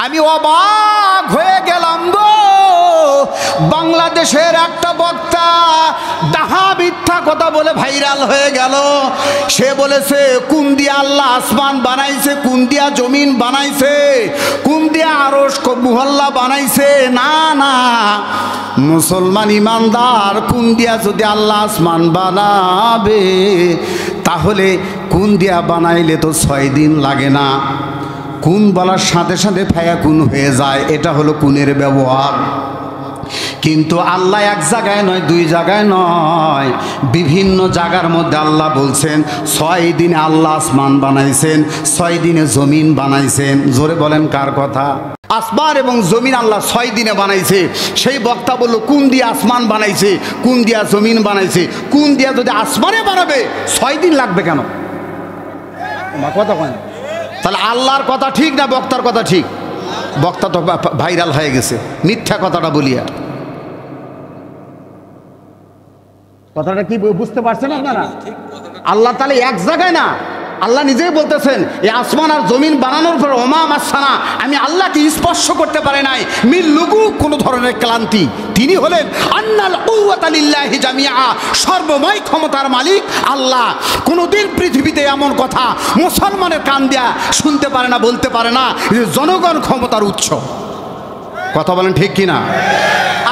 আমি অবাক হয়ে গেলাম গো। বাংলাদেশের একটা বক্তা ডাহা মিথ্যা কথা বলে ভাইরাল হয়ে গেল। সে বলেছে কোন দিয়া আল্লাহ আসমান বানাইছে, কোন দিয়া জমিন বানাইছে, কোন দিয়া আরশ মহল্লা বানাইছে। না না মুসলমান ইমানদার, কোন দিয়া যদি আল্লাহ আসমান বানাবে তাহলে কোন দিয়া বানাইলে তো 6 দিন লাগে না। কোন বলার সাথে সাথে ফায়া কোন হয়ে যায়, এটা হলো কোনের ব্যবহার। কিন্তু আল্লাহ এক জায়গায় নয়, 2 জায়গায় নয়, বিভিন্ন জায়গার মধ্যে আল্লাহ বলছেন 6 দিনে আল্লাহ আসমান বানাইছেন, 6 দিনে জমিন বানাইছেন। জোরে বলেন কার কথা? আসমান এবং জমিন আল্লাহ 6 দিনে বানাইছে। সেই বক্তা বলল কোন দিয়ে আসমান বানাইছে, কোন দিয়া জমিন বানাইছে, কোন দিয়া যদি আসমানে বানাবে 6 দিন লাগবে কেন? কথা কয় না। তাহলে আল্লাহর কথা ঠিক না বক্তার কথা ঠিক? বক্তা তো ভাইরাল হয়ে গেছে মিথ্যা কথাটা বলিয়া। কথাটা কি বুঝতে পারছেন আপনারা? আল্লাহ তাহলে এক জায়গায় না, আল্লাহ নিজেই বলতেছেন এই আসমান আর জমিন বানানোর পর ওমা মাসানা, আমি আল্লাহকে স্পর্শ করতে পারে নাই মিল লুগু কোনো ধরনের ক্লান্তি। তিনি হলেন আন্নাল কুওয়াতা লিল্লাহি জামিআ, সর্বময় ক্ষমতার মালিক আল্লাহ। কোনোদিন পৃথিবীতে এমন কথা মুসলমানের কান দিয়া শুনতে পারে না, বলতে পারে না যে জনগণ ক্ষমতার উৎস। কথা বলেন ঠিক কিনা?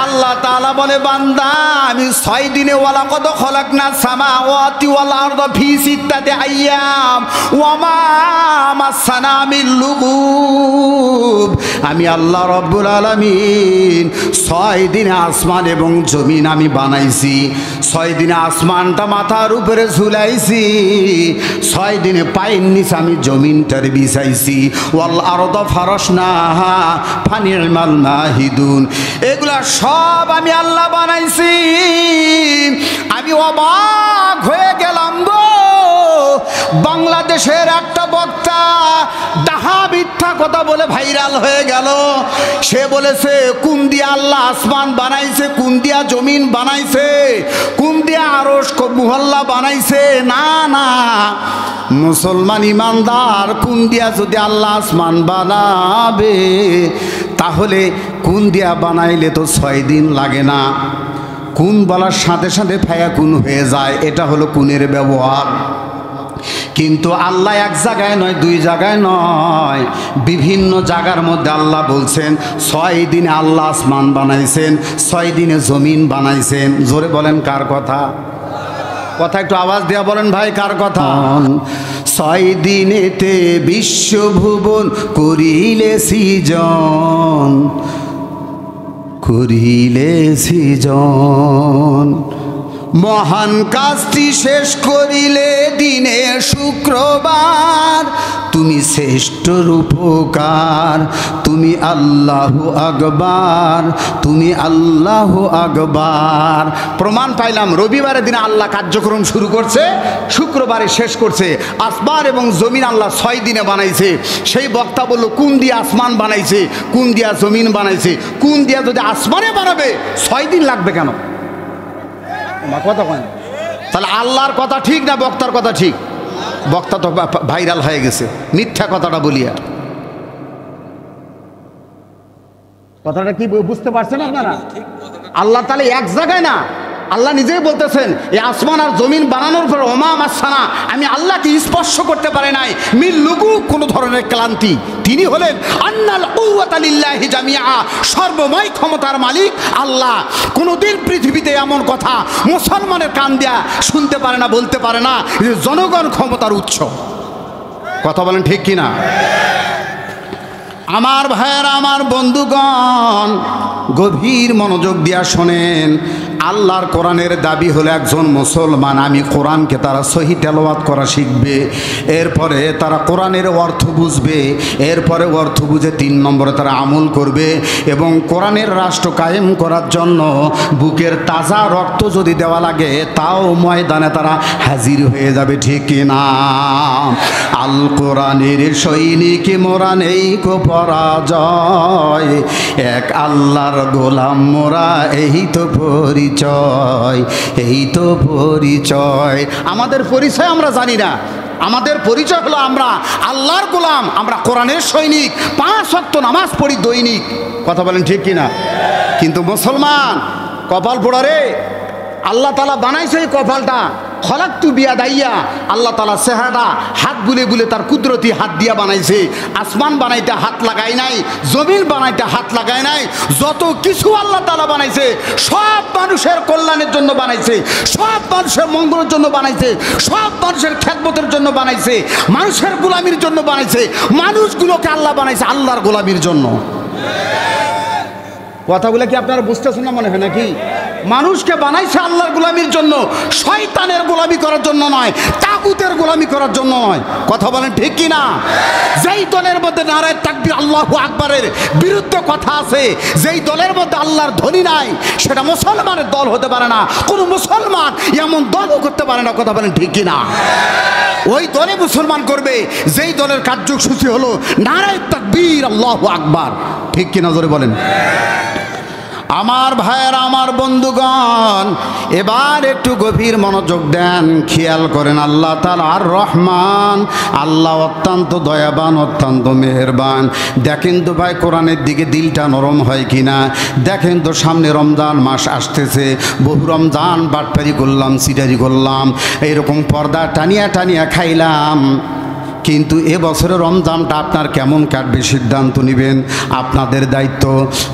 আল্লাহ তাআলা বলে বান্দা আমি 6 দিনে ওয়ালাকাদ খলাকনা সামাওয়াতি ওয়াল আরদা ফি সিত্তাতি আইয়াম ওয়া মা মাসানা মিন লুগুব। আমি আল্লাহ রব্বুল আলামিন 6 দিনে আসমান এবং জমিন আমি বানাইছি। 6 দিনে আসমানটা মাথার উপরে ঝুলাইছি, 6 দিনে পায়ের নিচে আমি জমিনটার বিছাইছি। ওয়াল আরদা ফারাশনাহা ফানি'মাল মাহিদুন। এগুলা সব আমি আল্লাহ বানাইছি। আমি অবাক হয়ে গেলাম গো। বাংলাদেশের একটা বক্তা ডাহা মিথ্যা কথা বলে ভাইরাল হয়ে গেল। সে বলেছে কোন দিয়া আল্লাহ আসমান বানাইছে, কোন দিয়া জমিন বানাইছে, কোন দিয়া আরশ মহল্লা বানাইছে। না না মুসলমান ইমানদার, কোন দিয়া যদি আল্লাহ আসমান বানাবে তাহলে কোন দিয়া বানাইলে তো 6 দিন লাগে না। কোন বলার সাথে সাথে ফায়া কোন হয়ে যায়, এটা হলো কোনের ব্যবহার। কিন্তু আল্লাহ এক জায়গায় নয়, 2 জায়গায় নয়, বিভিন্ন জায়গার মধ্যে আল্লাহ বলছেন 6 দিনে আল্লাহ আসমান বানাইছেন, 6 দিনে জমিন বানাইছেন। জোরে বলেন কার কথা? কথা একটু আওয়াজ দেয়া বলেন ভাই কার কথা? 6 দিনেতে বিশ্বভুবন করিলে সৃজন, করিলে সৃজন। মহান কাজটি শেষ করিলে দিনে শুক্রবার। তুমি শ্রেষ্ঠ রূপকার, তুমি আল্লাহু আকবার, তুমি আল্লাহু আকবার। প্রমাণ পাইলাম রবিবারের দিনে আল্লাহ কার্যক্রম শুরু করছে, শুক্রবারে শেষ করছে। আসমান এবং জমিন আল্লাহ 6 দিনে বানাইছে। সেই বক্তা বলল কোন দিয়া আসমান বানাইছে, কোন দিয়া জমিন বানাইছে, কোন দিয়া যদি আসমানে বানাবে 6 দিন লাগবে কেন? কথা কয় না। তাহলে আল্লাহর কথা ঠিক না বক্তার কথা ঠিক? বক্তা তো ভাইরাল হয়ে গেছে মিথ্যা কথাটা বলিয়া। কথাটা কি বুঝতে পারছেন আপনারা? আল্লাহ তাহলে এক জায়গায় না, আল্লাহ নিজেই বলতেছেন এই আসমান আর জমিন বানানোর পর ওমা মাসানা, আমি আল্লাহকে স্পর্শ করতে পারে নাই মিল লুগু কোনো ধরনের ক্লান্তি। তিনি হলেন আন্নাল কুওয়াতা লিল্লাহি জামিআ, সর্বময় ক্ষমতার মালিক আল্লাহ। কোনোদিন পৃথিবীতে এমন কথা মুসলমানের কান দিয়া শুনতে পারে না, বলতে পারে না যে জনগণ ক্ষমতার উৎস। কথা বলেন ঠিক কিনা? আমার ভাইয়েরা, আমার বন্ধুগণ, গভীর মনোযোগ দিয়া শোনেন। আল্লাহর কোরআনের দাবি হলো একজন মুসলমান আমি কোরআনকে তারা সহি তেলাওয়াত করা শিখবে, এরপরে তারা কোরআনের অর্থ বুঝবে, এরপরে অর্থ বুঝে 3 নম্বরে তারা আমল করবে এবং কোরআনের রাষ্ট্র কায়েম করার জন্য বুকের তাজা রক্ত যদি দেওয়া লাগে তাও ময়দানে তারা হাজির হয়ে যাবে। ঠিক না? আল কোরআনের সৈনিক মোরা নেই কো পরাজয়, এক আল্লাহর গোলাম মোরা, এই তো পরিচয়, এই তো পরিচয়। আমাদের পরিচয় আমরা জানি না, আমাদের পরিচয় হলো আমরা আল্লাহর গোলাম, আমরা কোরআনের সৈনিক, 5 ওয়াক্ত নামাজ পড়ি দৈনিক। কথা বলেন ঠিক কিনা? কিন্তু মুসলমান কপাল পোড়া রে। আল্লাহ তাআলা বানাইছে এই কপালটা, খলাকতু বিয়াদাইয়া, আল্লাহ তাআলা চেহারাটা হাত বুলে বুলে তার কুদরতি হাত দিয়া বানাইছে। আসমান বানাইতে হাত লাগাই নাই, জমিন বানাইতে হাত লাগাই নাই। যত কিছু আল্লাহ তাআলা বানাইছে সব মানুষের কল্যাণের জন্য বানাইছে, সব মানুষের মঙ্গলের জন্য বানাইছে, সব মানুষের খেদমতের জন্য বানাইছে, মানুষের গোলামির জন্য বানাইছে। মানুষগুলোকে আল্লাহ বানাইছে আল্লাহর গোলামির জন্য। কথাগুলো কি আপনারা বুঝতেছেন না মনে হয় নাকি? মানুষকে বানাইছে আল্লাহর গোলামির জন্য, শয়তানের গোলামি করার জন্য নয়, তাগুতের গোলামি করার জন্য নয়। কথা বলেন ঠিক কি না? যেই দলের মধ্যে নারায়ে তাকবীর আল্লাহু আকবারের বিরুদ্ধে কথা আছে, যেই দলের মধ্যে আল্লাহর ধ্বনি নাই, সেটা মুসলমানের দল হতে পারে না। কোনো মুসলমান এমন দলও করতে পারে না। কথা বলেন ঠিক কি না? ওই দলে মুসলমান করবে যেই দলের কার্যসূচি হলো নারায়ে তাকবীর আল্লাহু আকবার। ঠিক কিনা জোরে বলেন। আমার ভাইয়েরা, আমার বন্ধুগণ, এবার একটু গভীর মনোযোগ দেন, খেয়াল করেন। আল্লাহ তাআলা আর রহমান, আল্লাহ অত্যন্ত দয়াবান, অত্যন্ত মেহেরবান। দেখেন তো ভাই কোরআনের দিকে দিলটা নরম হয় কিনা। দেখেন তো সামনে রমজান মাস আসতেছে, বহু রমজান বাটপারি করলাম, সিটারি করলাম, এইরকম পর্দা টানিয়া টানিয়া খাইলাম। কিন্তু এবছরের রমজানটা আপনার কেমন কাটবে সিদ্ধান্ত নেবেন, আপনাদের দায়িত্ব।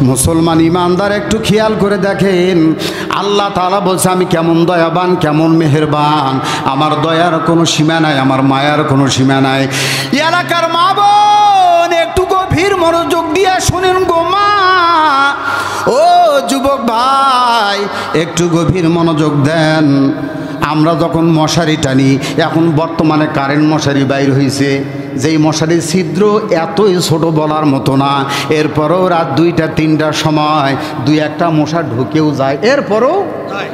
মুসলমান ইমানদার একটু খেয়াল করে দেখেন, আল্লাহ তাআলা বলছে আমি কেমন দয়াবান, কেমন মেহেরবান। আমার দয়ার কোনো সীমা নাই, আমার মায়ার কোনো সীমা নাই। এলাকার মা বোন একটু গভীর মনোযোগ দিয়ে শুনেন গো মা, ও যুবক ভাই একটু গভীর মনোযোগ দেন। আমরা যখন মশারি টানি, এখন বর্তমানে কারেন্ট মশারি বাইর হয়েছে, যেই মশারির ছিদ্র এতই ছোট বলার মতো না। এরপরও রাত 2টা 3টার সময় 2-1টা মশা ঢুকেও যায়, এরপরও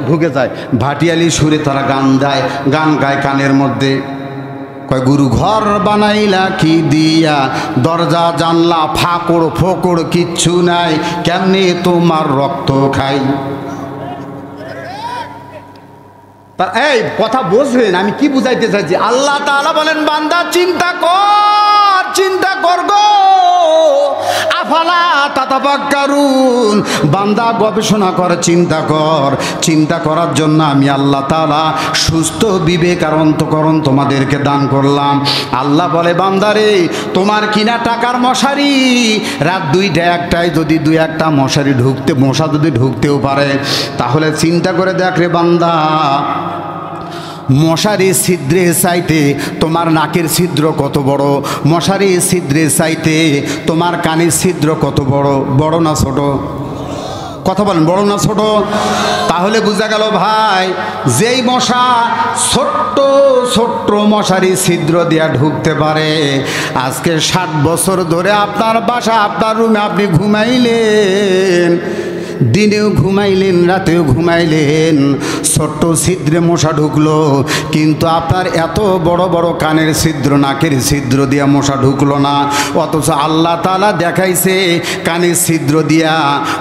ঢুকে যায়। ভাটিয়ালি সুরে তারা গান গায় কানের মধ্যে। কয় গুরু ঘর বানাইলা কি দিয়া, দরজা জানলা ফাঁকড় ফোকড় কিচ্ছু নাই, কেমনে তোমার রক্ত খাই। এই কথা বুঝবেন আমি কি বুঝাইতে চাইছি। আল্লাহ তাআলা বলেন বান্দা চিন্তা কর, চিন্তা কর গো, আফালা তাতাফাক্কারুন। বান্দা গবেষণা কর, চিন্তা কর। চিন্তা করার জন্য আমি আল্লাহ তাআলা সুস্থ বিবেক আর অন্তঃকরণ তোমাদেরকে দান করলাম। আল্লাহ বলে বান্দারে, তোমার কিনা টাকার মশারি রাত 2টা 1টায় যদি 2-1টা মশা যদি ঢুকতেও পারে, তাহলে চিন্তা করে দেখ রে বান্দা, মশারি ছিদ্রে চাইতে তোমার নাকের ছিদ্র কত বড়, মশারি ছিদ্রে চাইতে তোমার কানের ছিদ্র কত বড়, বড় না ছোট? কথা বলেন, বড় না ছোট? তাহলে বোঝা গেল ভাই, যেই মশা ছোট্ট ছোট্ট মশারি ছিদ্র দিয়া ঢুকতে পারে, আজকে 60 বছর ধরে আপনার বাসা, আপনার রুমে আপনি ঘুমাইলেন, দিনেও ঘুমাইলেন, রাতেও ঘুমাইলেন, ছোট্ট ছিদ্রে মশা ঢুকলো, কিন্তু আপনার এত বড় বড় কানের ছিদ্র, নাকের ছিদ্র দিয়া মশা ঢুকলো না। অথচ আল্লাহ তাআলা দেখাইছে কানের ছিদ্র দিয়া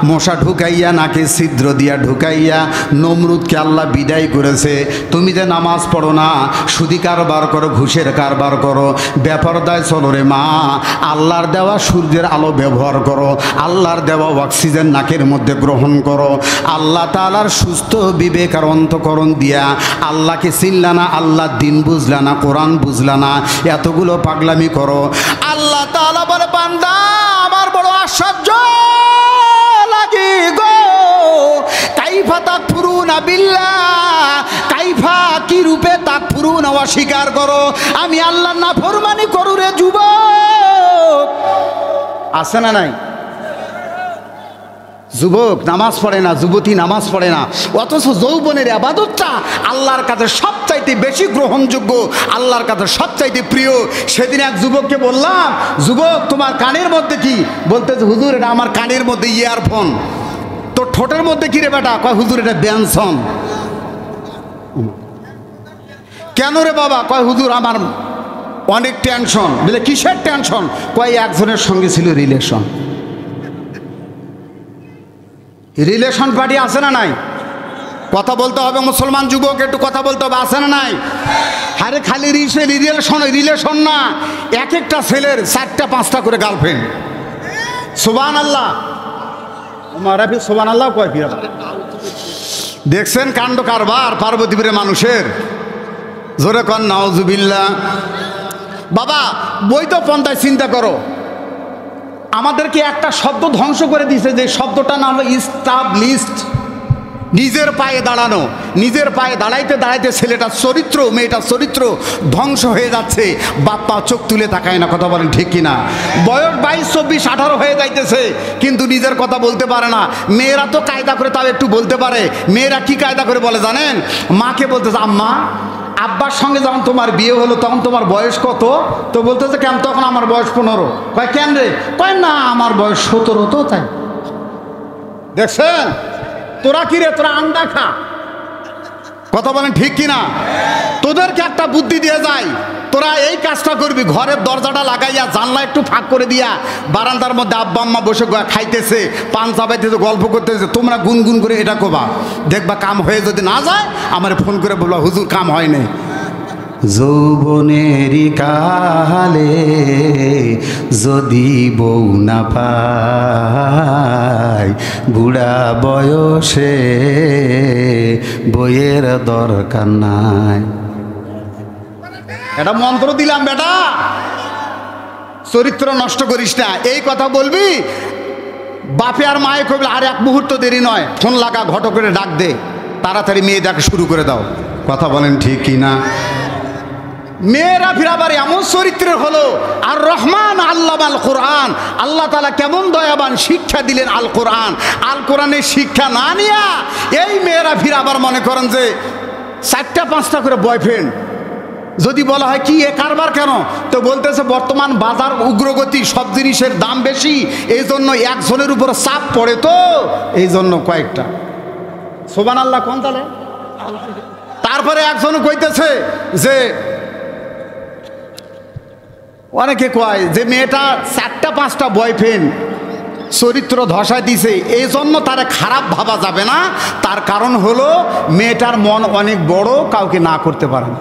মশা ঢুকাইয়া, নাকের ছিদ্র দিয়া ঢুকাইয়া নমরুদকে আল্লাহ বিদায় করেছে। তুমি যে নামাজ পড়ো না, সুদি কারবার করো, ঘুষের কারবার করো, বেপরদায় চলো রে মা, আল্লাহর দেওয়া সূর্যের আলো ব্যবহার করো, আল্লাহর দেওয়া অক্সিজেন নাকের মধ্যে গ্রহণ করো। আল্লাহ তাআলার সুস্থ বিবেক আর অন্তঃকরণ দিয়া আল্লাহকে চিনলা না, আল্লাহর দিন বুঝলা না, কোরআন বুঝলা না, এতগুলো পাগলামি করো। আল্লাহ তাআলা বলে বান্দা আমার বড় আশ্চর্য লাগে গো, কাইফা তাকফুরুনা বিল্লাহ, কাইফা কি রূপে তাকফুরুনা, অস্বীকার করো আমি আল্লাহর নাফরমানি করু রে যুবক। আছে না নাই? যুবক নামাজ পড়ে না, যুবতী নামাজ পড়ে না, অথচ যৌবনের ইবাদতটা আল্লাহর কাছে সবচাইতে বেশি গ্রহণযোগ্য, আল্লাহর কাছে সবচাইতে প্রিয়। সেদিন এক যুবককে বললাম, যুবক তোমার কানের মধ্যে কি? বলতেছে হুজুর এটা আমার কানের মধ্যে ইয়ারফোন। তো ঠোঁটের মধ্যে কি রে বেটা? কয় হুজুর এটা ব্যঞ্জন। কেন রে বাবা? কয় হুজুর আমার অনেক টেনশন। বলে কিসের টেনশন? কয় একজনের সঙ্গে ছিল রিলেশন। রিলেশন পার্টি আছে না নাই? কথা বলতে হবে মুসলমান যুবক, একটু কথা বলতে হবে, আছে না নাই? আরে খালি রিলেশন না, এক একটা ছেলের 4টা 5টা করে গার্লফ্রেন্ড। সুবহানাল্লাহ, মারাফি সুবহানাল্লাহ কয় ফিরা। দেখছেন কাণ্ড কারবার পার্বতীপুরের মানুষের, জোরে কন নাউজুবিল্লাহ। বাবা বৈধ পন্থায় চিন্তা করো, আমাদেরকে একটা শব্দ ধ্বংস করে দিয়েছে, যে শব্দটার নাম হলো ইস্টাবলিশড, নিজের পায়ে দাঁড়ানো। নিজের পায়ে দাঁড়াইতে দাঁড়াইতে ছেলেটার চরিত্র, মেয়েটার চরিত্র ধ্বংস হয়ে যাচ্ছে। বাপ্পা চোখ তুলে তাকায় না, কথা বলেন ঠিক কিনা? বয়স 22, 24, 18 হয়ে যাইতেছে, কিন্তু নিজের কথা বলতে পারে না। মেয়েরা তো কায়দা করে তাও একটু বলতে পারে। মেয়েরা কি কায়দা করে বলে জানেন? মাকে বলতেছে, আম্মা আব্বার সঙ্গে যখন তোমার বিয়ে হলো তখন তোমার বয়স কত? তো বলতেছে কেন? তখন আমার বয়স 15। কয় কেন রে? কয় না আমার বয়স 17। তো তাই দেখছেন, তোরা কি রে, তোরা আন্ডা খা, কথা বলেন ঠিক কিনা? তোদেরকে একটা বুদ্ধি দিয়ে যায়, তোরা এই কাজটা করবি, ঘরের দরজাটা লাগাইয়া জানলা একটু ফাঁক করে দিয়া, বারান্দার মধ্যে আব্বা আম্মা বসে খাইতেছে, পান চাবাইতেছে, গল্প করতেছে, তোমরা গুনগুন করে এটা করবা, দেখবা কাম হয়ে যদি না যায় আমার ফোন করে বলবা হুজুর কাম হয় নাই। যৌবনেরই কালে যদি বউ না পায়, বুড়া বয়সে বইয়ের দরকার নাই। এটা মন্ত্র দিলাম বেটা, চরিত্র নষ্ট করিস না। এই কথা বলবি, বাপে আর মায়ে কবি আর এক মুহূর্ত দেরি নয়, ফোন লাগা, ঘটো করে ডাক দে, তাড়াতাড়ি মেয়ে ডাকে শুরু করে দাও, কথা বলেন ঠিক কিনা? মেয়েরা ফিরাবার এমন চরিত্রের হলো। আর রহমান আল্লাহ আল কোরআন, আল্লাহ তাআলা কেমন দয়াবান, শিক্ষা দিলেন আল কোরআন। আল কোরআনের শিক্ষা না নিয়া এই মেয়েরা ফিরাবার মনে করেন যে 4টা 5টা করে বয়ফ্রেন্ড। যদি বলা হয় কি এ কারবার কেন, তো বলতেছে বর্তমান বাজার উগ্রগতি, সব জিনিসের দাম বেশি, এই জন্য একজনের উপর চাপ পড়ে, তো এই জন্য কয়েকটা। সুবহানাল্লাহ কোন তালে? তারপরে একজন কইতেছে যে অনেকে কয় যে মেয়েটা 4টা 5টা বয়ফ্রেন্ড, চরিত্র ধসায় দিছে, এই জন্য তারা খারাপ ভাবা যাবে না। তার কারণ হলো মেয়েটার মন অনেক বড়, কাউকে না করতে পারে না।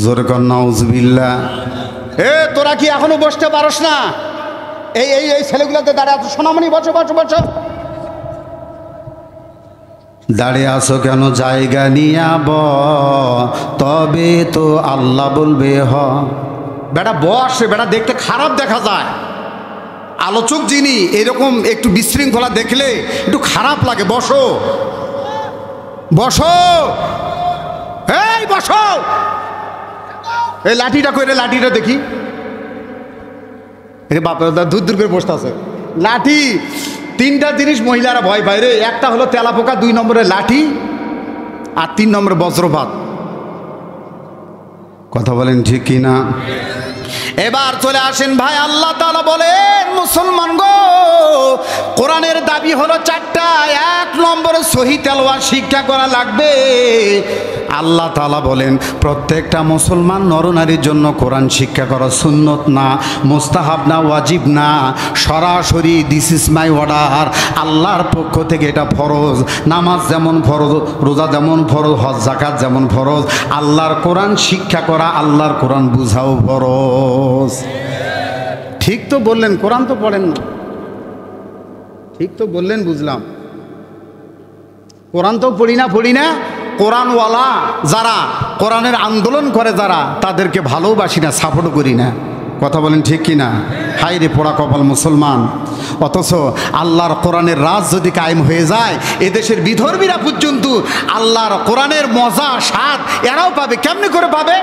জোরে কর নাউজুবিল্লাহ। তোরা কি এখনো বসতে পারস না? এই ছেলেগুলোতে দাঁড়িয়ে আছো, সোনামণি বসো বসো বসো। দাঁড়িয়ে আসো কেন? জায়গা নিয়াব, তবে তো আল্লাহ বলবে হ। বেটা বস, বেটা দেখতে খারাপ দেখা যায়। আলোচক যিনি এরকম একটু বিশৃঙ্খলা দেখলে একটু খারাপ লাগে। বসো বসো, এই বসো। এই লাঠিটা করে, লাঠিটা দেখি। বাপ দূর দূর করে বসতে আছে। লাঠি 3টা জিনিস মহিলারা ভয় পায় রে। একটা হলো তেলাপোকা, 2 নম্বরে লাঠি, আর 3 নম্বরে বজ্রপাত। কথা বলেন ঠিক কিনা? এবার চলে আসেন ভাই, আল্লাহ তাআলা বলেন মুসলমান গো, কোরআনের দাবি হলো 4টা। 1 নম্বরে সহি তেলাওয়াত শিক্ষা করা লাগবে। আল্লাহ তাআলা বলেন প্রত্যেকটা মুসলমান নরনারীর জন্য কোরআন শিক্ষা করা সুন্নত না, মুস্তাহাব না, ওয়াজিব না, সরাসরি দিস ইজ মাই অর্ডার, আল্লাহর পক্ষ থেকে এটা ফরজ। নামাজ যেমন ফরজ, রোজা যেমন ফরজ, হজ যাকাত যেমন ফরজ, আল্লাহর কোরআন শিক্ষা করা, আল্লাহর কোরআন বুঝাও ফরজ। ঠিক তো বললেন, কোরআন তো পড়েন না। ঠিক তো বললেন, বুঝলাম। কোরআন তো পড়ি না। কোরআনওয়ালা যারা, কোরআনের আন্দোলন করে যারা, তাদেরকে ভালোবাসি না, সাপোর্ট করি না। কথা বলেন ঠিক কিনা? হাই রে পোড়া কপাল মুসলমান। অথচ আল্লাহর কোরআনের রাজ যদি কায়েম হয়ে যায়, এদেশের বিধর্মীরা পর্যন্ত আল্লাহর কোরআনের মজা স্বাদ এরাও পাবে। কেমনি করে পাবে?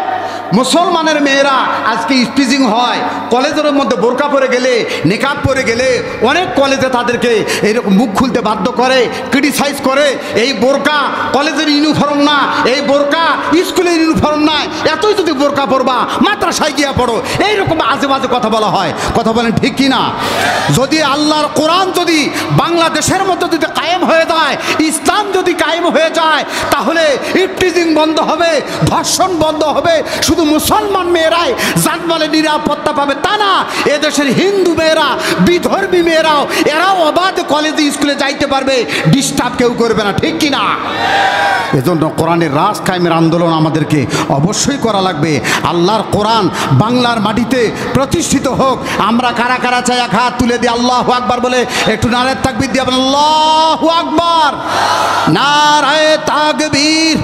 মুসলমানের মেয়েরা আজকে স্পিচিং হয়, কলেজের মধ্যে বোরকা পরে গেলে, নিকাব পরে গেলে, অনেক কলেজে তাদেরকে এরকম মুখ খুলতে বাধ্য করে, ক্রিটিসাইজ করে। এই বোরকা কলেজের ইউনিফর্ম না, এই বোরকা স্কুলের ইউনিফর্ম না, এতই যদি বোরকা পরবা মাদ্রাসায় গিয়া পড়ো, এইরকম আজে বাজে কথা বলা হয়। কথা বলেন ঠিক কিনা? যদি আল্লাহর কোরআন যদি বাংলাদেশের মধ্যে যদি কায়েম হয়ে যায়, ইসলাম যদি কায়েম হয়ে যায়, তাহলে ইফটিজিং বন্ধ হবে, ধর্ষণ বন্ধ হবে। শুধু মুসলমান মেয়েরাই জানমালে নিরাপত্তা পাবে তা না, এদেশের হিন্দু মেয়েরা, বিধর্মী মেয়েরাও, এরাও অবাধ কলেজে স্কুলে যাইতে পারবে, ডিস্টার্ব কেউ করবে না, ঠিক কিনা? এজন্য কোরআনের রাজ কায়েমের আন্দোলন আমাদেরকে অবশ্যই করা লাগবে। আল্লাহর কোরআন বাংলার মাটিতে প্রতিষ্ঠিত হোক। আমরা কারা কারা চাই এক হাত তুলে দিয়ে আল্লাহু আকবার বলে একটু নারায়ে তাকবীর দিয়ে বলেন আল্লাহু আকবার, নারায়ে তাকবীর।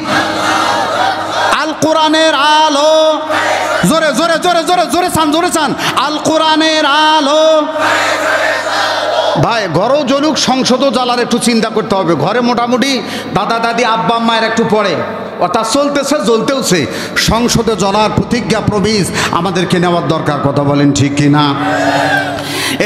আল কোরআনের আলো, জোরে জোরে জোরে জোরে জোরে চান, জোরে চান, আল কোরআনের আলো। ভাই ঘরও জ্বলুক, সংসদও জ্বালার একটু চিন্তা করতে হবে। ঘরে মোটামুটি দাদা দাদি আব্বা আম্মায়ের একটু পড়ে, অর্থাৎ চলতেছে জ্বলতেওছে, সংসদে জ্বলার প্রতিজ্ঞা প্রবিজ আমাদেরকে নেওয়ার দরকার। কথা বলেন ঠিক কিনা?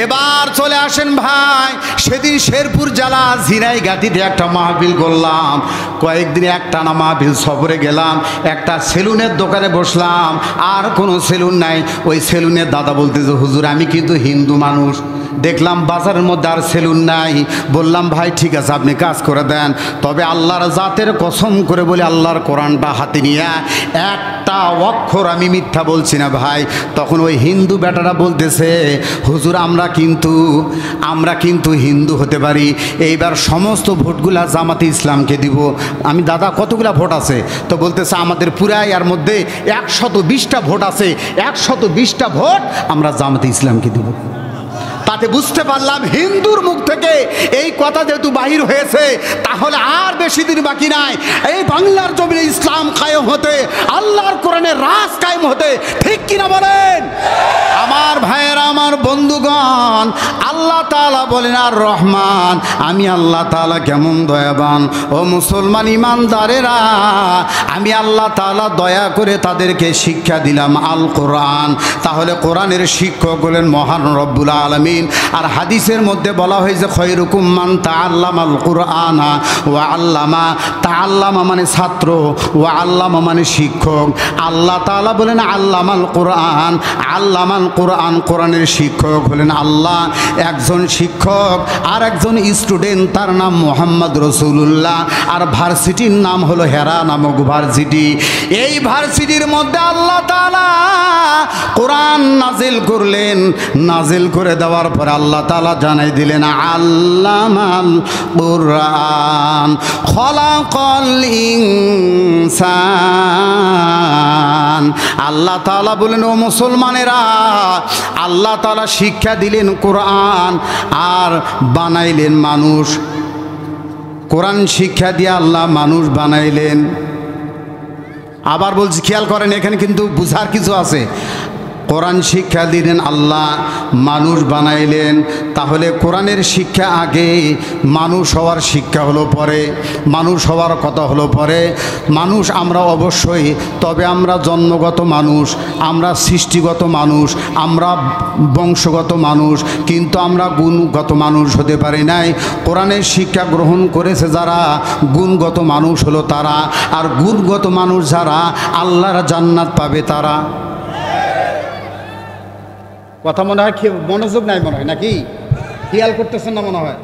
এবার চলে আসেন ভাই, সেদিন শেরপুর জেলা ঝিনাইগাতিতে একটা মাহফিল করলাম। কয়েকদিন একটানা মাহফিল সফরে গেলাম, একটা সেলুনের দোকানে বসলাম, আর কোনো সেলুন নাই। ওই সেলুনের দাদা বলতেছে হুজুর আমি কিন্তু হিন্দু মানুষ, দেখলাম বাজারের মধ্যে আর সেলুন নাই। বললাম ভাই ঠিক আছে আপনি কাজ করে দেন, তবে আল্লাহর জাতের কসম করে বলে আল্লাহর কোরআনটা হাতে নিয়ে একটা অক্ষর আমি মিথ্যা বলছি না ভাই। তখন ওই হিন্দু বেটারা বলতেছে হুজুর আমরা কিন্তু হিন্দু হতে পারি, এইবার সমস্ত ভোটগুলা জামাতে ইসলামকে দিব। আমি দাদা কতগুলা ভোট আছে? তো বলতেছে আমাদের পুরাই এর মধ্যে 120টা ভোট আছে, 120টা ভোট আমরা জামাতে ইসলামকে দিব। তাতে বুঝতে পারলাম হিন্দুর মুখ থেকে এই কথা যেহেতু বাহির হয়েছে, তাহলে আর বেশি দিন বাকি নাই এই বাংলার জমিনে ইসলাম কায়েম হতে, আল্লাহর কোরআনের রাজ কায়েম হতে, ঠিক কিনা বলেন? আমার ভাইয়েরা, আমার বন্ধুগণ, আল্লাহ তাআলা বলেন আর রহমান, আমি আল্লাহ তাআলা কেমন দয়াবান। ও মুসলমান ইমানদারেরা, আমি আল্লাহ তাআলা দয়া করে তাদেরকে শিক্ষা দিলাম আল কোরআন। তাহলে কোরআনের শিক্ষক হলেন মহান রব্বুল আলামিন। আর হাদিসের মধ্যে বলা হয়েছে খয়রুকুম মান তাআল্লামাল কুরআনা ওয়া আল্লামা। তাআল্লামা মানে ছাত্র, ওয়া আল্লামা মানে শিক্ষক। আল্লাহ তাআলা বলেন আল্লামাল কুরআন, আল্লামাল কুরআন, কোরআনের শিক্ষক হলেন আল্লাহ। একজন শিক্ষক আর একজন স্টুডেন্ট, তার নাম মুহাম্মদ রাসূলুল্লাহ। আর ভার্সিটির নাম হলো হেরা নামক ভার্সিটি। এই ভার্সিটির মধ্যে আল্লাহ তাআলা কোরআন নাজিল করলেন। নাজিল করে দেওয়ার পর আল্লাহ তাআলা জানাই দিলেন আল্লামাল কুরআন খলাকাল ইনসান। আল্লাহ তাআলা বলেন ও মুসলমানেরা, আল্লাহ তাআলা শিক্ষা দিলেন কোরআন আর বানাইলেন মানুষ। কোরআন শিক্ষা দিয়ে আল্লাহ মানুষ বানাইলেন। আবার বলছি খেয়াল করেন, এখানে কিন্তু বুঝার কিছু আছে। কোরআন শিক্ষা দিলেন আল্লাহ, মানুষ বানাইলেন। তাহলে কোরআনের শিক্ষা আগে, মানুষ হওয়ার শিক্ষা হলো পরে, মানুষ হওয়ার কথা হলো পরে। মানুষ আমরা অবশ্যই, তবে আমরা জন্মগত মানুষ, আমরা সৃষ্টিগত মানুষ, আমরা বংশগত মানুষ, কিন্তু আমরা গুণগত মানুষ হতে পারি নাই। কোরআনের শিক্ষা গ্রহণ করেছে যারা, গুণগত মানুষ হলো তারা। আর গুণগত মানুষ যারা, আল্লাহর জান্নাত পাবে তারা। কথা মনে হয় মনোযোগ নাই মনে হয়, নাকি খেয়াল করতেছেন না মনে হয়?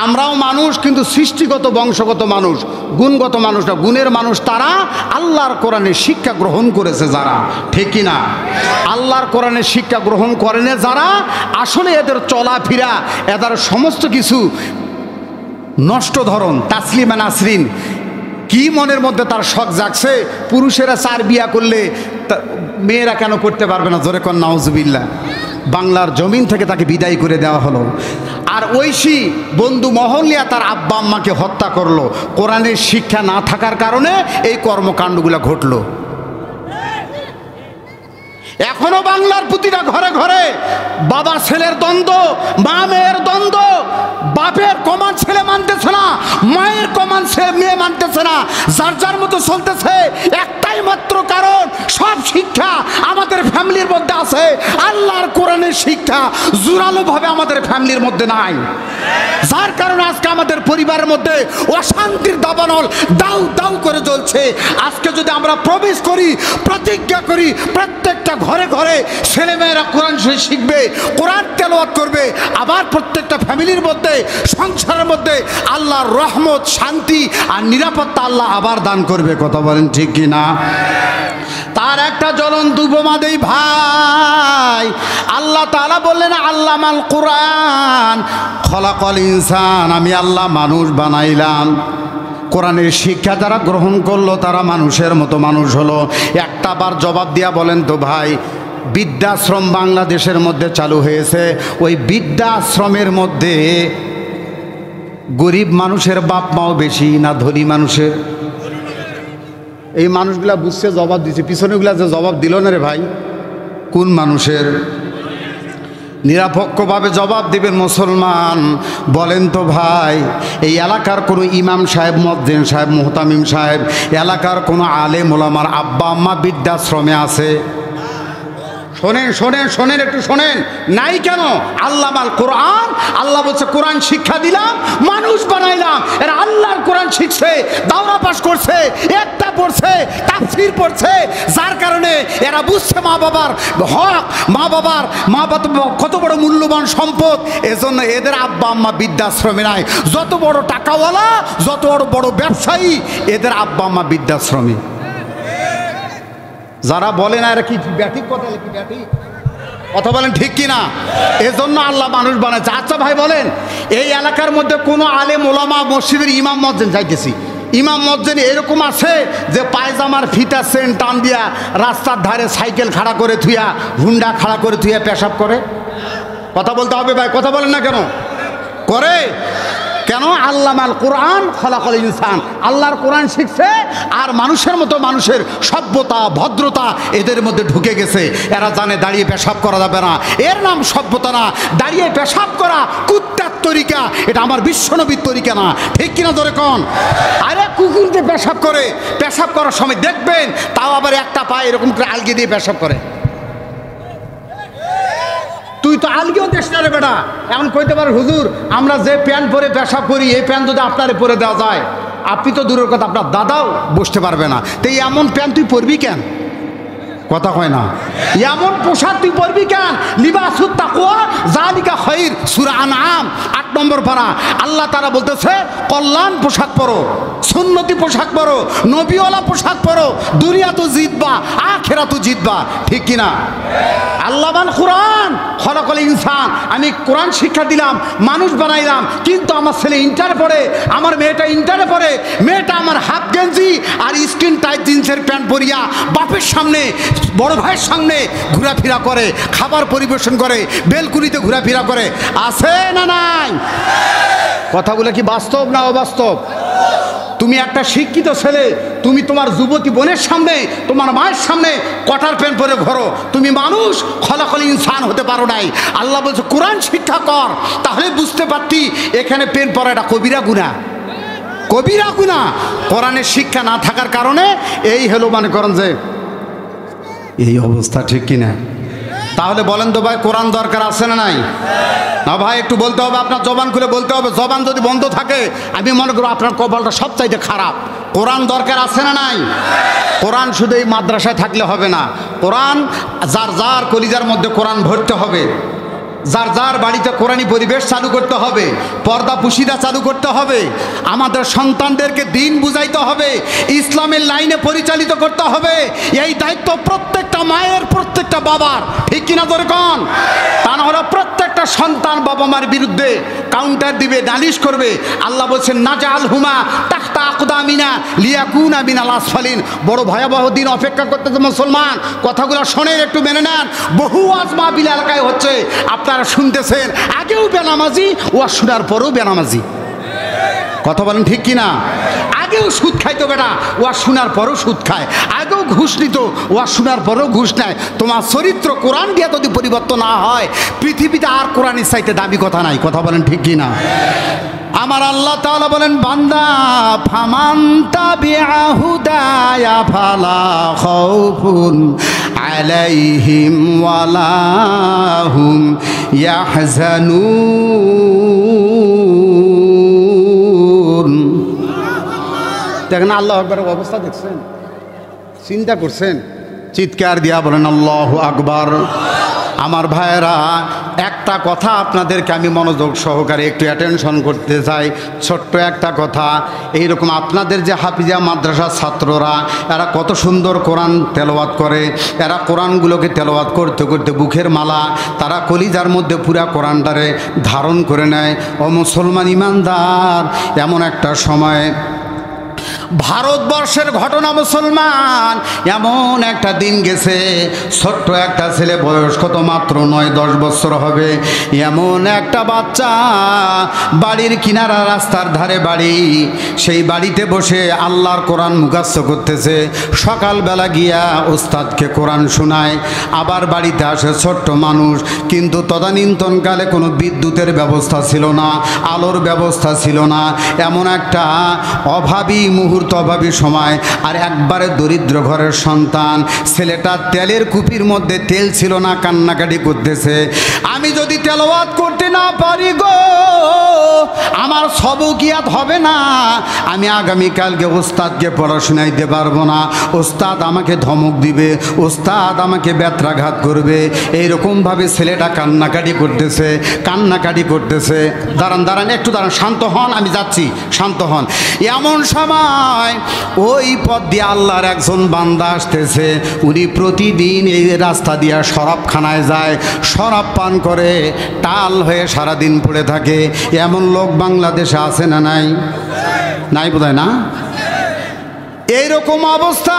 আমরাও মানুষ, কিন্তু সৃষ্টিগত বংশগত মানুষ, গুণগত মানুষ না। গুণের মানুষ তারা আল্লাহর কোরআনের শিক্ষা গ্রহণ করেছে যারা, ঠিক কিনা? আল্লাহর কোরআনের শিক্ষা গ্রহণ করেন যারা, আসলে এদের চলাফেরা, এদের সমস্ত কিছু নষ্ট ধরন। তাসলিমা নাসরিন কি মনের মধ্যে তার শখ জাগছে, পুরুষেরা 4 বিয়া করলে মেয়েরা কেন করতে পারবে না? জোরে কন নাউজুবিল্লাহ। বাংলার জমিন থেকে তাকে বিদায় করে দেওয়া হলো। আর ঐশী বন্ধু মহল্লিয়া তার আব্বা আম্মাকে হত্যা করলো। কোরআনের শিক্ষা না থাকার কারণে এই কর্মকাণ্ডগুলো ঘটলো। এখনো বাংলার প্রতিটা ঘরে ঘরে বাবা ছেলের দ্বন্দ্ব, মা মেয়ের দ্বন্দ্ব। বাপের কমান ছেলে মানতেছে না, মায়ের কমান ছেলে মেয়ে মানতেছে না, যার যার মতো চলতেছে। একটা একটাই মাত্র কারণ, সব শিক্ষা আমাদের ফ্যামিলির মধ্যে আছে, আল্লাহর কোরআনের শিক্ষা জোরালোভাবে আমাদের ফ্যামিলির মধ্যে নাই। যার কারণে আজকে আমাদের পরিবারের মধ্যে অশান্তির দাবানল দাউ দাউ করে জ্বলছে। আজকে যদি আমরা প্রবেশ করি, প্রতিজ্ঞা করি, প্রত্যেকটা ঘরে ঘরে ছেলেমেয়েরা কোরআন শিখবে, কোরআন তেলাওয়াত করবে, আবার প্রত্যেকটা ফ্যামিলির মধ্যে, সংসারের মধ্যে আল্লাহর রহমত, শান্তি আর নিরাপত্তা আল্লাহ আবার দান করবে। কথা বলেন ঠিক কি না? তার একটা জ্বলন্ত উপমা দেই ভাই। আল্লাহ তাআলা বললেন আল্লামাল কোরআন খলাকাল ইনসান, আমি আল্লাহ মানুষ বানাইলাম। কোরআনের শিক্ষা যারা গ্রহণ করলো তারা মানুষের মতো মানুষ হলো। একটা বার জবাব দিয়া বলেন তো ভাই, বৃদ্ধাশ্রম বাংলাদেশের মধ্যে চালু হয়েছে, ওই বৃদ্ধাশ্রমের মধ্যে গরিব মানুষের বাপ মাও বেশি না ধনী মানুষের? এই মানুষগুলা বুঝছে, জবাব দিচ্ছে, পিছনেগুলা যে জবাব দিল না রে ভাই, কোন মানুষের? নিরপেক্ষভাবে জবাব দিবেন মুসলমান। বলেন তো ভাই, এই এলাকার কোনো ইমাম সাহেব, মুয়াজ্জিন সাহেব, মুহতামিম সাহেব, এলাকার কোনো আলেম ওলামার আব্বা আম্মা বৃদ্ধাশ্রমে আছে? শোনেন শোনেন শোনেন, একটু শোনেন। নাই কেন? আল্লামাল কোরআন, আল্লাহ বলছে কোরআন শিক্ষা দিলাম, মানুষ বানাইলাম। এরা আল্লাহর কোরআন শিখছে, দাওরা পাস করছে, একটা পড়ছে, তাফসীর পড়ছে, যার কারণে এরা বুঝছে মা বাবার হক, মা বাবা কত বড় মূল্যবান সম্পদ। এজন্য এদের আব্বা আম্মা বৃদ্ধাশ্রমে নাই। যত বড় টাকাওয়ালা, যত বড় ব্যবসায়ী, এদের আব্বা আম্মা বৃদ্ধাশ্রমে। যারা বলে না এরা কি ব্যাঠিক কথা, কি ব্যাঠিক কথা বলেন ঠিক কি না? এজন্য আল্লাহ মানুষ বানাচ্ছে। আচ্ছা ভাই বলেন, এই এলাকার মধ্যে কোনো আলেম ওলামা, মসজিদের ইমাম মুয়াজ্জিন, যাইতেছি ইমাম মুয়াজ্জিন এরকম আছে যে পায়জামার ফিতা চেন টান দিয়া রাস্তার ধারে সাইকেল খাড়া করে থুইয়া, হুন্ডা খাড়া করে থুইয়া পেশাব করে? কথা বলতে হবে ভাই, কথা বলেন না কেন? করে কেন? আল্লামাল কোরআন খলাকাল ইনসান, আল্লাহর কোরআন শিখছে, আর মানুষের মতো মানুষের সভ্যতা, ভদ্রতা এদের মধ্যে ঢুকে গেছে। এরা জানে দাঁড়িয়ে পেশাব করা যাবে না, এর নাম সভ্যতা না। দাঁড়িয়ে পেশাব করা কুত্তার তরিকা, এটা আমার বিশ্বনবীর তরিকা না। ঠিক কিনা ধরে কোন? আরে কুকুর যে পেশাব করে, পেশাব করার সময় দেখবেন তাও আবার একটা পায়ে এরকম করে আলগি দিয়ে পেশাব করে। তুই তো আলগেও দেশ না রে বেটা। এমন কইতে পারে হুজুর আমরা যে প্যান্ট পরে পেশাব করি, এই প্যান্ট যদি আপনারে পরে দেওয়া যায়, আপনি তো দূরের কথা আপনার দাদাও বসতে পারবে না। তো এমন প্যান্ট তুই পরবি কেন? কথা কয় না। এমন পোশাক তুই পরবি কেন? লিবাসুত তাকওয়া যালিকা খায়র, সূরা আনআম 8 নম্বর পারা। আল্লাহ তাআলা বলতেছে কল্যাণ পোশাক পরো, সুন্নতি পোশাক পরো, নবীওয়ালা পোশাক পরো, দুনিয়া তো জিতবা, আখিরাত তো জিতবা। ঠিক কি না? আল্লামাল কোরআন খলাকাল ইনসান, আমি কোরআন শিক্ষা দিলাম, মানুষ বানাইলাম। কিন্তু আমার ছেলে ইন্টারে পড়ে, আমার মেয়েটা ইন্টারে পড়ে, মেয়েটা আমার হাফ গেঞ্জি আর স্কিন টাইট জিন্সের প্যান্ট পরিয়া বাপের সামনে, বড় ভাইয়ের সামনে ঘোরাফেরা করে, খাবার পরিবেশন করে, বেলকুনিতে ঘোরাফেরা করে। আছে না নাই? কথাগুলো কি বাস্তব না অবাস্তব? তুমি একটা শিক্ষিত ছেলে, তুমি তোমার যুবতী বোনের সামনে, তোমার মায়ের সামনে কটার প্যান্ট পরে ঘোরো, তুমি মানুষ খলাকাল ইনসান হতে পারো নাই। আল্লাহ বলছে কোরআন শিক্ষা কর, তাহলে বুঝতে পারতি এখানে প্যান্ট পরা এটা কবিরা গুনাহ, কবিরা গুনাহ। কোরআনের শিক্ষা না থাকার কারণে এই হলো, মনে করেন যে এই অবস্থা। ঠিক কিনা? তাহলে বলেন তো ভাই, কোরআন দরকার আছে না নাই? না ভাই, একটু বলতে হবে, আপনার জবান খুলে বলতে হবে। জবান যদি বন্ধ থাকে, আমি মনে করব আপনার কপালটা সবচাইতে খারাপ। কোরআন দরকার আছে না নাই? কোরআন শুধু এই মাদ্রাসায় থাকলে হবে না, কোরআন যার যার কলিজার মধ্যে কোরআন ভরতে হবে, যার যার বাড়িতে কোরআনি পরিবেশ চালু করতে হবে, পর্দা পুশিদা চালু করতে হবে, আমাদের সন্তানদেরকে দিন বুঝাইতে হবে, ইসলামের লাইনে পরিচালিত করতে হবে। এই দায়িত্ব প্রত্যেকটা মায়ের, প্রত্যেকটা বাবার। ঠিক কিনা ধরে কন? তা না হলে প্রত্যেকটা সন্তান বাবা মার বিরুদ্ধে কাউন্টার দিবে, নালিশ করবে। আল্লাহ বলছেন নাজাল হুমা তাখতা আকদামিনা লিয়াকুনা মিনাল আসফালিন। বড় ভয়াবহ দিন অপেক্ষা করতেছে মুসলমান। কথাগুলো শোনেন, একটু মেনে নেন। বহু ওয়াজ মাহফিল এলাকায় হচ্ছে, আপনারা শুনতেছেন, আগেও বেনামাজি, ওয়াজ শোনার পরেও বেনামাজি। কথা বলেন ঠিক কিনা? আগেও সুদ খাইতো বেটা, ওয়াজ শোনার পরেও সুদ খায়। আগেও ঘুষ নিত, ওয়াজ শোনার পরেও ঘুষ নেয়। তোমার চরিত্র কোরআন দিয়ে যদি পরিবর্তন না হয়, পৃথিবীতে আর কোরআনের চাইতে দামি কথা নাই। কথা বলেন ঠিক কিনা? আমার আল্লাহ তাআলা বলেন, বান্দা ফামান তাবিআ হুদায়া ফালা খাউফুন আলাইহিম ওয়ালা হুম ইয়াহজানুন। দেখেন আল্লাহু আকবারের অবস্থা দেখছেন, চিন্তা করছেন, চিৎকার দিয়া বলেন আল্লাহু আকবার। আমার ভাইয়েরা, একটা কথা আপনাদেরকে আমি মনোযোগ সহকারে একটু অ্যাটেনশন করতে চাই, ছোট্ট একটা কথা। এইরকম আপনাদের যে হাফিজা মাদ্রাসার ছাত্ররা, এরা কত সুন্দর কোরআন তেলাওয়াত করে, এরা কোরআনগুলোকে তেলাওয়াত করতে করতে বুকের মালা, তারা কলিজার মধ্যে পুরা কোরআনটারে ধারণ করে নেয়। ও মুসলমান ইমানদার, এমন একটা সময় ভারতবর্ষের ঘটনা মুসলমান, এমন একটা দিন গেছে, ছোট্ট একটা ছেলে, বয়স কত মাত্র 9-10 বছর হবে, এমন একটা বাচ্চা, বাড়ির কিনারা রাস্তার ধারে বাড়ি, সেই বাড়িতে বসে আল্লাহর কোরআন মুখস্থ করতেছে। সকালবেলা গিয়া ওস্তাদকে কোরআন শোনায়, আবার বাড়িতে আসে ছোট্ট মানুষ। কিন্তু তদানীন্তনকালে কোনো বিদ্যুতের ব্যবস্থা ছিল না, আলোর ব্যবস্থা ছিল না, এমন একটা অভাবী মুহূর্ত, অভাবী সময়। আর একবারে দরিদ্র ঘরের সন্তান, ছেলেটা তেলের কুপির মধ্যে তেল ছিল না, কান্নাকাটি করতেছে। আমি যদি তেলাওয়াত করতে না পারি গো, আমার সবকিয়াত হবে না, আমি আগামীকালকে ওস্তাদকে পড়াশোনা দিতে পারবো না, ওস্তাদ আমাকে ধমক দিবে, ওস্তাদ আমাকে ব্যত্রাঘাত করবে। এইরকমভাবে ছেলেটা কান্নাকাটি করতেছে, কান্নাকাটি করতেছে। দাঁড়ান দাঁড়ান, একটু দাঁড়ান, শান্ত হন, আমি যাচ্ছি, শান্ত হন। এমন সময় ওই পথ দিয়ে আল্লাহর একজন বান্দা আসতেছে। উনি প্রতিদিন এই রাস্তা দিয়ে শরাবখানায় যায়, শরাব পান করে টাল হয়ে সারাদিন পড়ে থাকে। এমন লোক বাংলাদেশে আছে না নাই? নাই বোধহয় না? এইরকম অবস্থা,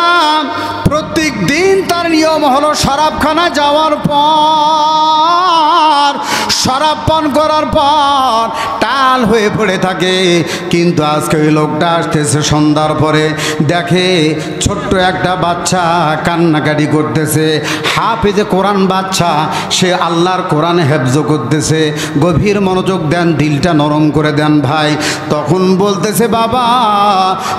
প্রত্যেক দিন তার নিয়ম হলো শরাবখানা যাওয়ার পর, শরাব পান করার পর টাল হয়ে পড়ে থাকে। কিন্তু আজকে ওই লোকটা আসতেছে সন্ধ্যার পরে, দেখে ছোট্ট একটা বাচ্চা কান্নাকাটি করতেছে, হাফেজে কোরআন বাচ্চা, সে আল্লাহর কোরআন হেফজ করতেছে। গভীর মনোযোগ দেন, দিলটা নরম করে দেন ভাই। তখন বলতেছে, বাবা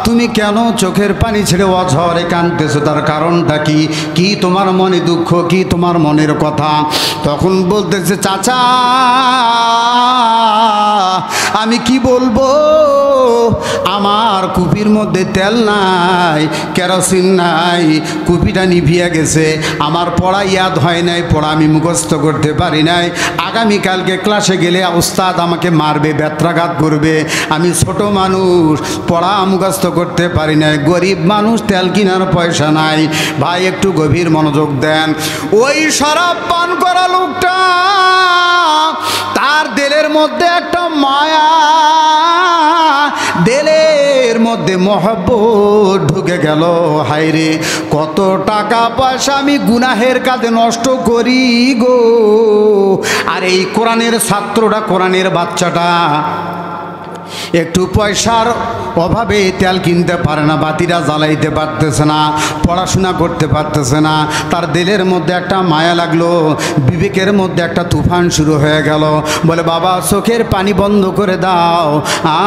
তুমি কেন চোখের পানি ছেড়ে অঝরে কাঁদতেছো, তার কারণটা কি? কি তোমার মনে দুঃখ, কি তোমার মনের কথা? তখন বলতেছে, চাচা আমি কি বলবো, আমার কুপির মধ্যে তেল নাই, কেরোসিন নাই, কুপিটা নিভিয়ে গেছে, আমার পড়া ইয়াদ হয় নাই, পড়া আমি মুখস্থ করতে পারি নাই। আগামীকালকে ক্লাসে গেলে ওস্তাদ আমাকে মারবে, ব্যত্রাঘাত করবে, আমি ছোট মানুষ, পড়া মুখস্থ করতে পারি নাই, গরিব মানুষ, তেল কেনার পয়সা নাই। ভাই একটু গভীর মনোযোগ দেন। ওই শরাব পান করা লোকটা, তার দিলের মধ্যে একটা মায়া, দিলের মধ্যে মহব্বত ঢুকে গেল। হায়রে কত টাকা পয়সা আমি গুনাহের কাজে নষ্ট করি গো। আর এই কোরআনের ছাত্রটা, কোরআনের বাচ্চাটা একটু পয়সার অভাবে তেল কিনতে পারে না, বাতিটা জ্বালাইতে পারতেছে না, পড়াশোনা করতে পারতেছে না। তার দিলের মধ্যে একটা মায়া লাগলো, বিবেকের মধ্যে একটা তুফান শুরু হয়ে গেল। বলে, বাবা চোখের পানি বন্ধ করে দাও,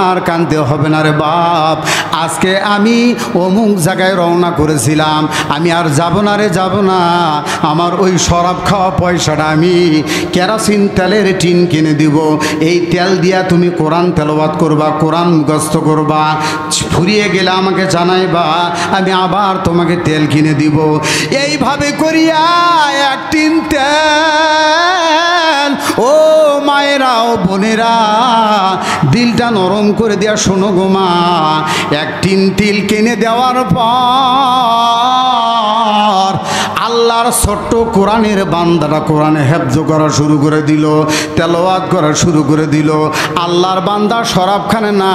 আর কাঁদতে হবে না রে বাপ। আজকে আমি অমুক জায়গায় রওনা করেছিলাম, আমি আর যাব না রে, যাব না। আমার ওই শরাব খাওয়া পয়সাটা আমি কেরোসিন তেলের টিন কিনে দিব, এই তেল দিয়া তুমি কোরআন তেলাওয়াত করবা, কোরআন মুখস্থ করবা, ফুরিয়ে গেলে আমাকে জানাইবা, আমি আবার তোমাকে তেল কিনে দিব। এইভাবে করিয়া এক টিন তেল, ও মায়েরা ও বোনেরা, দিলটা নরম করে দেয়া, শোনো গো মা, এক টিন তেল কিনে দেওয়ার পর আল্লাহর ছোট্ট কোরআনের বান্দারা কোরআনে হেফজ করা শুরু করে দিল, তেলাওয়াত করা শুরু করে দিল। আল্লাহর বান্দা শরাবখানে না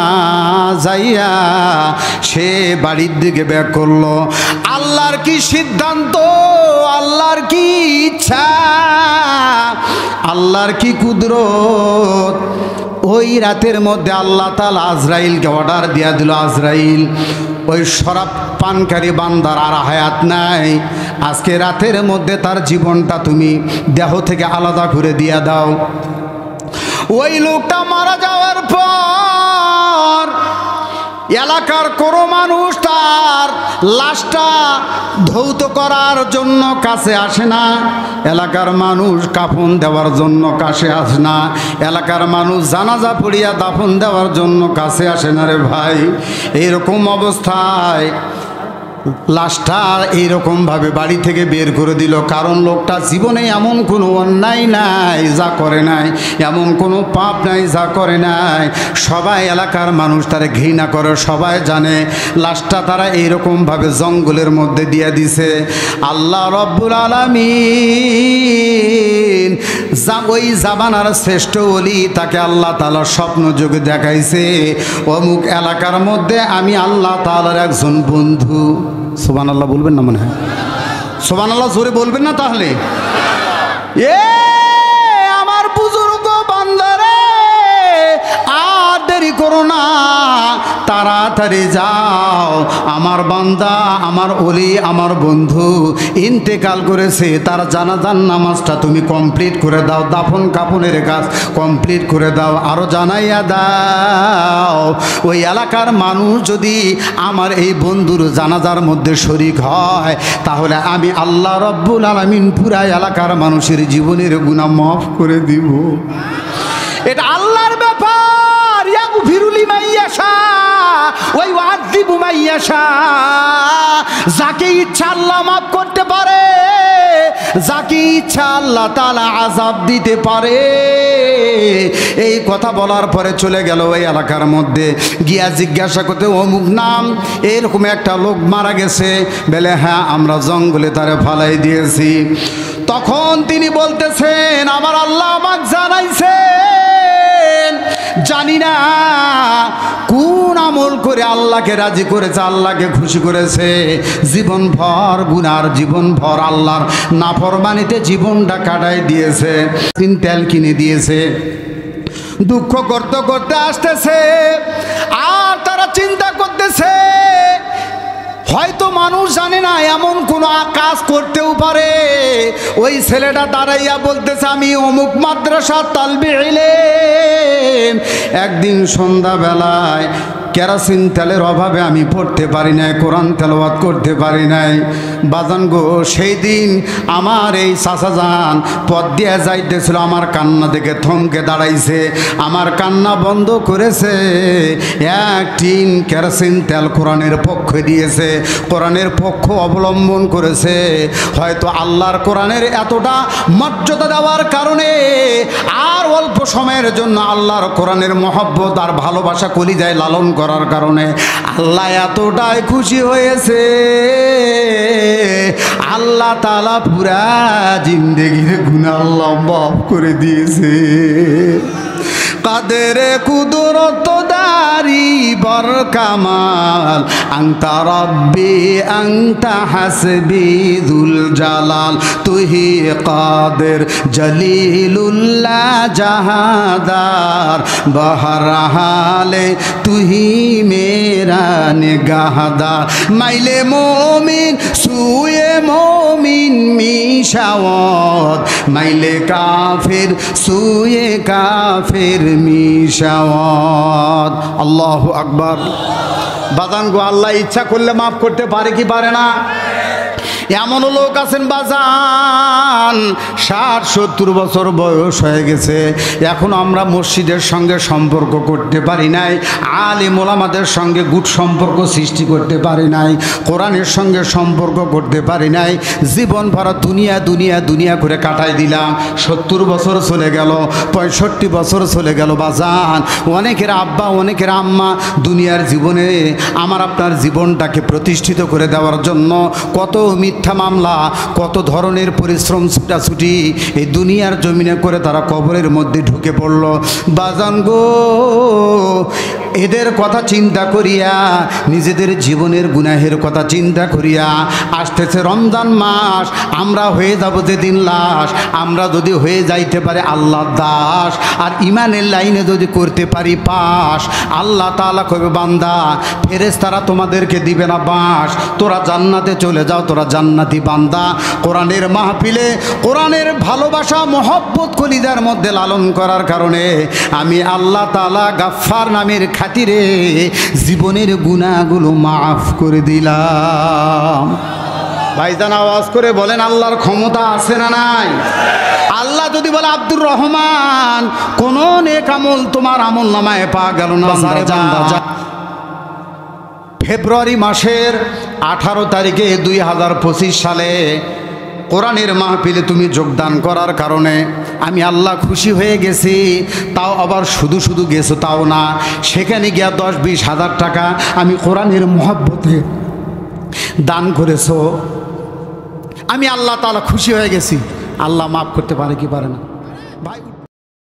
যাইয়া সে বাড়ির দিকে ব্যাক করলো। আল্লাহর কি সিদ্ধান্ত, আল্লাহর কি ইচ্ছা, আল্লাহর কি কুদরত। ওই রাতের মধ্যে আল্লাহ তাআলা আজরাইলকে অর্ডার দিয়া দিল, আজরাইল ওই শরাব পানকারী বান্দার আর হায়াত নাই, আজকে রাতের মধ্যে তার জীবনটা তুমি দেহ থেকে আলাদা করে দিয়া দাও। ওই লোকটা মারা যাওয়ার পর এলাকার কোনো মানুষ তার লাশটা ধৌত করার জন্য কাছে আসে না, এলাকার মানুষ কাফন দেওয়ার জন্য কাছে আসে না, এলাকার মানুষ জানাজা পড়িয়া দাফন দেওয়ার জন্য কাছে আসে না রে ভাই। এইরকম অবস্থায় লাশটা এইরকমভাবে বাড়ি থেকে বের করে দিল, কারণ লোকটা জীবনে এমন কোনো অন্যায় নাই যা করে নাই, এমন কোনো পাপ নাই যা করে নাই। সবাই এলাকার মানুষ তারা ঘৃণা করে, সবাই জানে লাশটা তারা এইরকমভাবে জঙ্গলের মধ্যে দিয়ে দিছে। আল্লাহ রব্বুল আলামিন ওই জামানার শ্রেষ্ঠ ওলি তাকে আল্লাহ তাআলা স্বপ্ন যোগে দেখাইছে, অমুক এলাকার মধ্যে আমি আল্লাহ তাআলার একজন বন্ধু। সুবহানাল্লাহ বলবেন না মনে হয়? সুবহানাল্লাহ জোরে বলবেন না তাহলে? এ আমার বুজুর্গ বান্দারে, আর দেরি করো না, তাড়াতাড়ি যাও। আমার বান্দা, আমার ওলি, আমার বন্ধু ইন্তেকাল করেছে, তার জানাজার নামাজটা তুমি কমপ্লিট করে দাও, দাফন কাফনের কাজ কমপ্লিট করে দাও, আরও জানাইয়া দাও। ওই এলাকার মানুষ যদি আমার এই বন্ধুর জানাজার মধ্যে শরীক হয়, তাহলে আমি আল্লাহ রব্বুল আলামিন পুরা এলাকার মানুষের জীবনের গুনাহ মাফ করে দিব। এটা আল্লাহর ব্যাপার। ইয়াগফিরুলি মাইয়াশা ওয়া ইউআযযিবু মাইয়াশা। যাকে ইচ্ছা আল্লাহ মাফ করতে পারে, যাকে ইচ্ছা আল্লাহ তাআলা আযাব দিতে পারে। এই কথা বলার পরে চলে গেল ওই এলাকার মধ্যে, গিয়া জিজ্ঞাসা করতে, অমুক নাম এরকম একটা লোক মারা গেছে। বলে হ্যাঁ, আমরা জঙ্গলে তারে ফালাই দিয়েছি। তখন তিনি বলতেছেন, আমার আল্লাহ আমাকে জানাইছেন, জানি না কোন আমল করে আল্লাহকে রাজি করেছে, আল্লাহকে খুশি করেছে। জীবন ভর গুনার, জীবন ভর আল্লাহর নাফরমানিতে জীবনটা কাটাই দিয়েছে। তিন তেল কিনে দিয়েছে, দুঃখ করতে করতে আসতেছে। আর তারা চিন্তা করতেছে, হয়তো মানুষ জানে না এমন কোনো কাজ করতেও পারে। ওই ছেলেটা দাঁড়াইয়া বলতেছে, আমি অমুক মাদ্রাসা তালবে ইলম, একদিন সন্ধ্যাবেলায় কেরোসিন তেলের অভাবে আমি পড়তে পারি নাই, কোরআন তেলাওয়াত করতে পারি নাই। বাজান গো, সেই দিন আমার এই চাচাজান পথ দিয়ে যাইতেছিল, আমার কান্না দেখে থমকে দাঁড়াইছে, আমার কান্না বন্ধ করেছে, এক টিন কেরোসিন তেল কোরআনের পক্ষে দিয়েছে, কোরআনের পক্ষ অবলম্বন করেছে। হয়তো আল্লাহর কোরআনের এতটা মর্যাদা দেওয়ার কারণে, আর অল্প সময়ের জন্য আল্লাহর কোরআনের মহব্বত আর ভালোবাসা কলিজায় লালন করার কারণে আল্লাহ এতটাই খুশি হয়েছে, আল্লাহ তাআলা পুরা জিন্দেগির গুনাহ আল্লাহ মাফ করে দিয়েছে। কাদের কুদরত দারি বর কামাল, আনতা রব্বি আনতা হাসবি যুল জালাল, তুহি কাদের জলিলুল্লাহ জাহাদার, বহরহালে তুহি মেরা নিগাহদার। মাইলে মোমিন সুয়ে মোমিন মিশাওয়াত, মাইলে কাফির সুয়ে কাফির মিশাওয়াত। আল্লাহু আকবার। বাজান গো, আল্লাহ ইচ্ছা করলে মাফ করতে পারে কি পারে না? এমন লোক আছেন বাজান ৬০-৭০ বছর বয়স হয়ে গেছে, এখন আমরা মসজিদের সঙ্গে সম্পর্ক করতে পারি নাই, আলিম ওলামাদের সঙ্গে গুড সম্পর্ক সৃষ্টি করতে পারি নাই, কোরআনের সঙ্গে সম্পর্ক করতে পারি নাই। জীবন ভরা দুনিয়া দুনিয়া দুনিয়া করে কাটাই দিলাম। ৭০ বছর চলে গেল, ৬৫ বছর চলে গেল বাজান। অনেকের আব্বা, অনেকের আম্মা দুনিয়ার জীবনে আমার আপনার জীবনটাকে প্রতিষ্ঠিত করে দেওয়ার জন্য কত মিথ্যা মামলা, কত ধরনের পরিশ্রম ছুটাছুটি এই দুনিয়ার জমিনে করে তারা কবরের মধ্যে ঢুকে পড়ল। বাজান গো, এদের কথা চিন্তা করিয়া, নিজেদের জীবনের গুনাহের কথা চিন্তা করিয়া, আসতেছে রমজান মাস, আমরা হয়ে যাব যেদিন লাশ, আমরা যদি হয়ে যাইতে পারে আল্লাহর দাস, আর ইমানের লাইনে যদি করতে পারি পাস, আল্লাহ তাআলা কবে বান্দা ফেরেশতারা তোমাদেরকে দিবে না বাস, তোরা জান্নাতে চলে যাও, তোরা জান্নাতি বান্দা। কোরআনের মাহফিলে কোরআনের ভালোবাসা মহব্বত কলিজার মধ্যে লালন করার কারণে আমি আল্লাহ তাআলা গাফফার নামের খাতিরে জীবনের গুনাহগুলো মাফ করে দিলাম। ভাইজান আওয়াজ করে বলেন আল্লাহর ক্ষমতা আছে না নাই? আল্লাহ যদি বলে আব্দুর রহমান কোন নেক আমল তোমার আমল নামায় পাওয়া গেল না, ফেব্রুয়ারি মাসের 18 তারিখে 2025 সালে কোরআনের মাহফিলে তুমি যোগদান করার কারণে আমি আল্লাহ খুশি হয়ে গেছি। তাও আবার শুধু শুধু গেছো তাও না, সেখানে গিয়া 10-20 হাজার টাকা আমি কোরআনের মহব্বতে দান করেছো। আমি আল্লাহ তাআলা খুশি হয়ে গেছি। আল্লাহ মাফ করতে পারে কি পারে না ভাই?